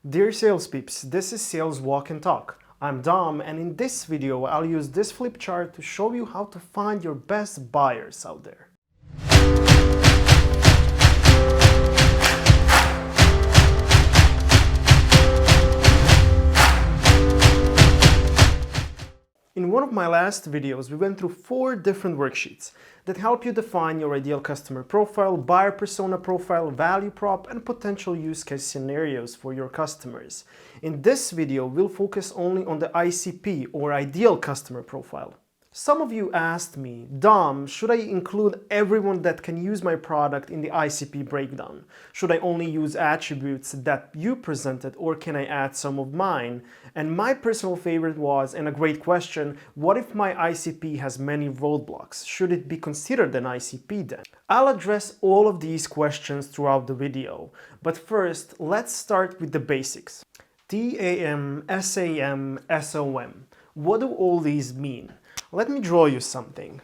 Dear sales peeps, this is Sales Walk and Talk. I'm Dom, and in this video I'll use this flip chart to show you how to find your best buyers out there. In one of my last videos, we went through 4 different worksheets that help you define your ideal customer profile, buyer persona profile, value prop, and potential use case scenarios for your customers. In this video, we'll focus only on the ICP, or ideal customer profile. Some of you asked me, Dom, should I include everyone that can use my product in the ICP breakdown? Should I only use attributes that you presented, or can I add some of mine? And my personal favorite was, and a great question, what if my ICP has many roadblocks? Should it be considered an ICP then? I'll address all of these questions throughout the video, but first let's start with the basics. TAM, SAM, SOM. What do all these mean? Let me draw you something.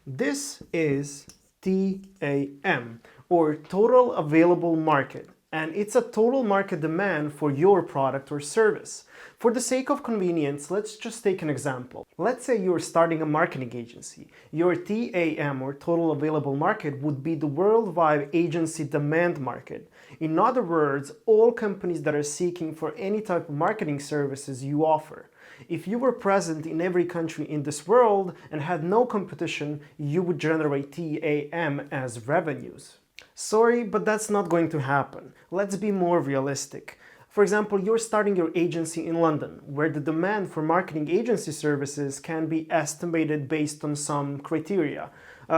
This is TAM, or Total Available Market, and it's a total market demand for your product or service. For the sake of convenience, let's just take an example. Let's say you're starting a marketing agency. Your TAM, or Total Available Market, would be the worldwide agency demand market. In other words, all companies that are seeking for any type of marketing services you offer. If you were present in every country in this world and had no competition, you would generate TAM as revenues. Sorry, but that's not going to happen. Let's be more realistic. For example, you're starting your agency in London, where the demand for marketing agency services can be estimated based on some criteria.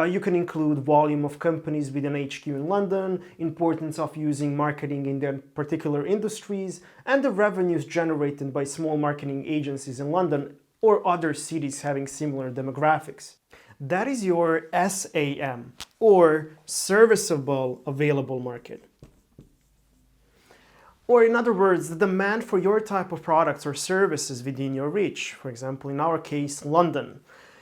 You can include volume of companies with an HQ in London, importance of using marketing in their particular industries, and the revenues generated by small marketing agencies in London or other cities having similar demographics. That is your SAM, or Serviceable Available Market. Or in other words, the demand for your type of products or services within your reach. For example, in our case, London.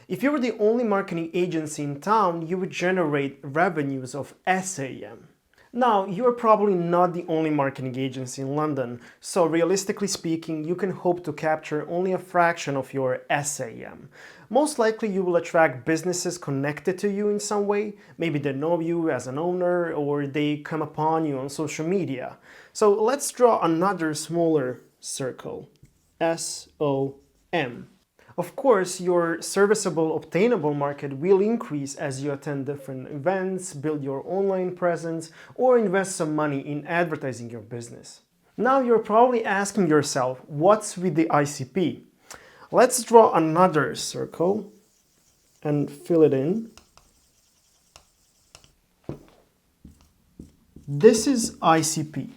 If you were the only marketing agency in town, you would generate revenues of SAM. Now, you are probably not the only marketing agency in London, so realistically speaking, you can hope to capture only a fraction of your SAM. Most likely you will attract businesses connected to you in some way. Maybe they know you as an owner, or they come upon you on social media. So let's draw another smaller circle, SOM. Of course, your serviceable obtainable market will increase as you attend different events, build your online presence, or invest some money in advertising your business. Now you're probably asking yourself, what's with the ICP? Let's draw another circle and fill it in. This is ICP.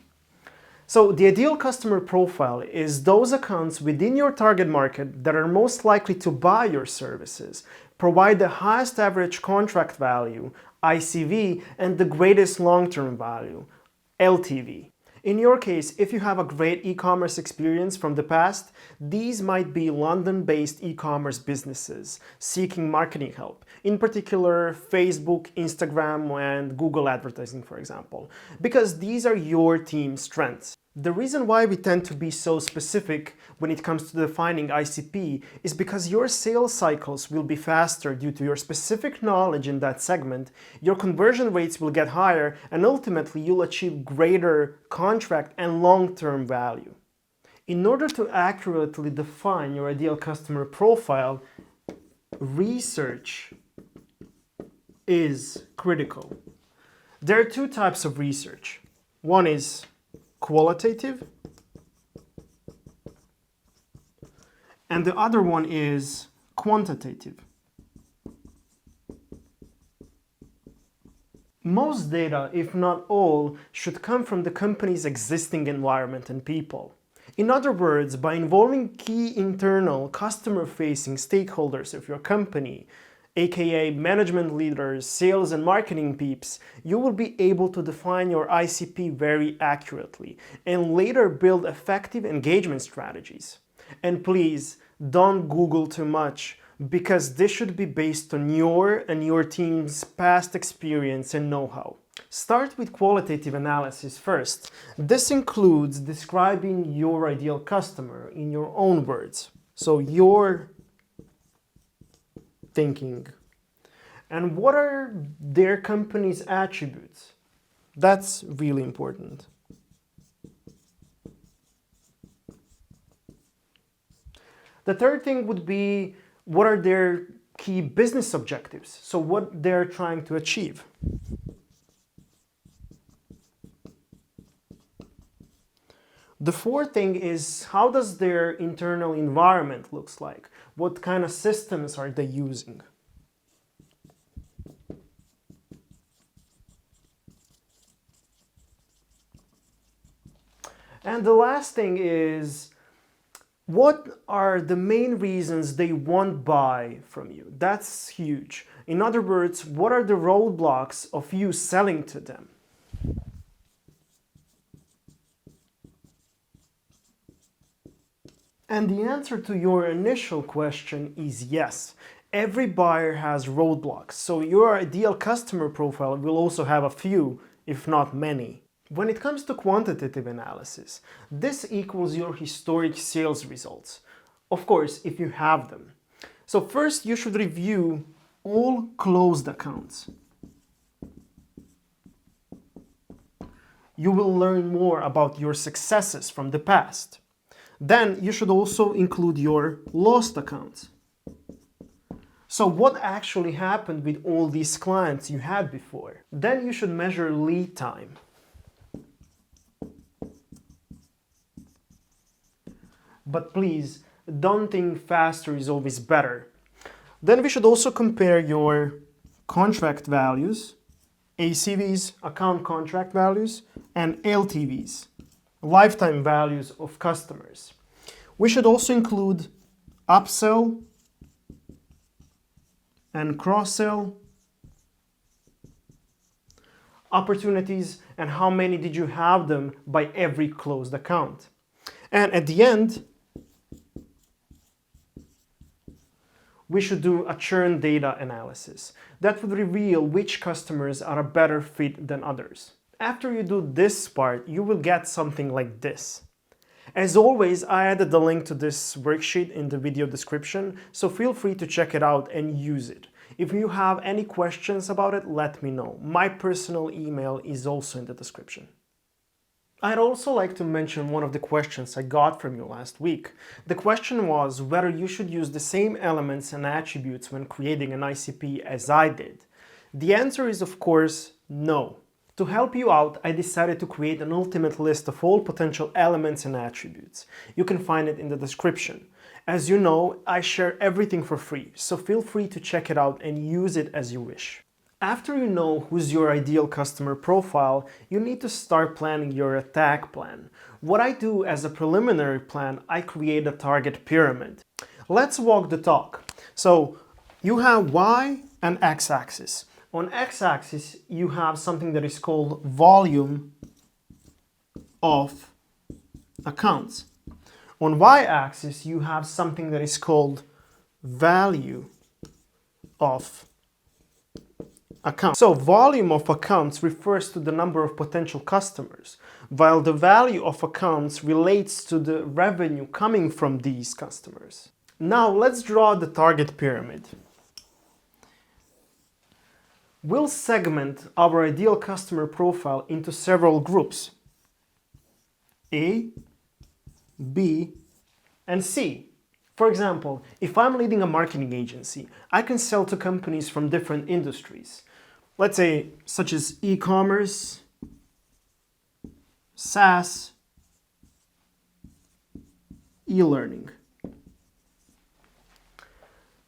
So the ideal customer profile is those accounts within your target market that are most likely to buy your services, provide the highest average contract value, ICV, and the greatest long-term value, LTV. In your case, if you have a great e-commerce experience from the past, these might be London-based e-commerce businesses seeking marketing help. In particular, Facebook, Instagram, and Google advertising, for example, because these are your team's strengths. The reason why we tend to be so specific when it comes to defining ICP is because your sales cycles will be faster due to your specific knowledge in that segment, your conversion rates will get higher, and ultimately you'll achieve greater contract and long-term value. In order to accurately define your ideal customer profile, research is critical. There are 2 types of research. One is qualitative, and the other one is quantitative. Most data, if not all, should come from the company's existing environment and people. In other words, by involving key internal customer-facing stakeholders of your company, aka management leaders, sales and marketing peeps, you will be able to define your ICP very accurately and later build effective engagement strategies. And please, don't Google too much, because this should be based on your and your team's past experience and know-how. Start with qualitative analysis first. This includes describing your ideal customer in your own words. So your thinking. And what are their company's attributes? That's really important. The third thing would be, what are their key business objectives? So what they're trying to achieve. The fourth thing is, how does their internal environment looks like? What kind of systems are they using? And the last thing is, what are the main reasons they won't buy from you? That's huge. In other words, what are the roadblocks of you selling to them? And the answer to your initial question is yes. Every buyer has roadblocks, so your ideal customer profile will also have a few, if not many. When it comes to quantitative analysis, this equals your historic sales results. Of course, if you have them. So first, you should review all closed accounts. You will learn more about your successes from the past. Then you should also include your lost accounts. So what actually happened with all these clients you had before? Then you should measure lead time. But please, don't think faster is always better. Then we should also compare your contract values, ACVs, account contract values, and LTVs, lifetime values of customers. We should also include upsell and cross-sell opportunities, and how many did you have them by every closed account. And at the end, we should do a churn data analysis. That would reveal which customers are a better fit than others. After you do this part, you will get something like this. As always, I added the link to this worksheet in the video description, so feel free to check it out and use it. If you have any questions about it, let me know. My personal email is also in the description. I'd also like to mention one of the questions I got from you last week. The question was whether you should use the same elements and attributes when creating an ICP as I did. The answer is, of course, no. To help you out, I decided to create an ultimate list of all potential elements and attributes. You can find it in the description. As you know, I share everything for free, so feel free to check it out and use it as you wish. After you know who's your ideal customer profile, you need to start planning your attack plan. What I do as a preliminary plan, I create a target pyramid. Let's walk the talk. So you have Y and X axis. On X axis, you have something that is called volume of accounts. On Y axis, you have something that is called value of accounts. So volume of accounts refers to the number of potential customers, while the value of accounts relates to the revenue coming from these customers. Now let's draw the target pyramid. We'll segment our ideal customer profile into several groups: A, B, and C. For example, if I'm leading a marketing agency, I can sell to companies from different industries. Let's say, such as e-commerce, SaaS, e-learning.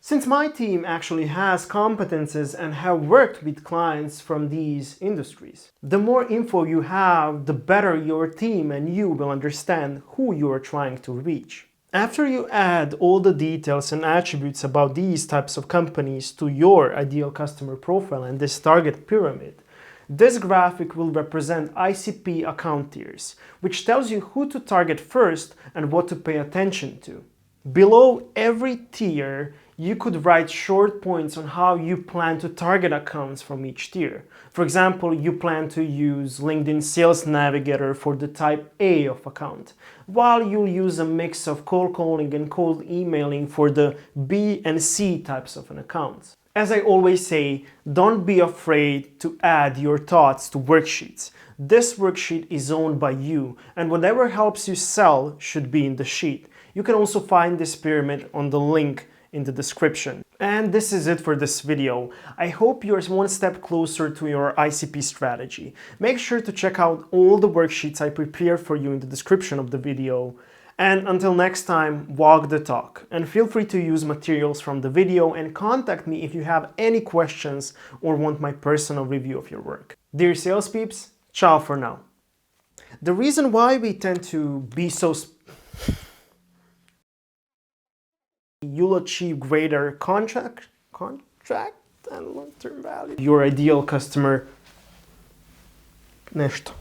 Since my team actually has competences and have worked with clients from these industries, the more info you have, the better your team and you will understand who you are trying to reach. After you add all the details and attributes about these types of companies to your ideal customer profile and this target pyramid, this graphic will represent ICP account tiers, which tells you who to target first and what to pay attention to. Below every tier, you could write short points on how you plan to target accounts from each tier. For example, you plan to use LinkedIn Sales Navigator for the type A of account, while you'll use a mix of cold calling and cold emailing for the B and C types of an account. As I always say, don't be afraid to add your thoughts to worksheets. This worksheet is owned by you, and whatever helps you sell should be in the sheet. You can also find this pyramid on the link in the description. And this is it for this video. I hope you're one step closer to your ICP strategy. Make sure to check out all the worksheets I prepared for you in the description of the video. And until next time, walk the talk. And feel free to use materials from the video and contact me if you have any questions or want my personal review of your work. Dear sales peeps, ciao for now. The reason why we tend to be so you'll achieve greater contract and long-term value. Your ideal customer nešto.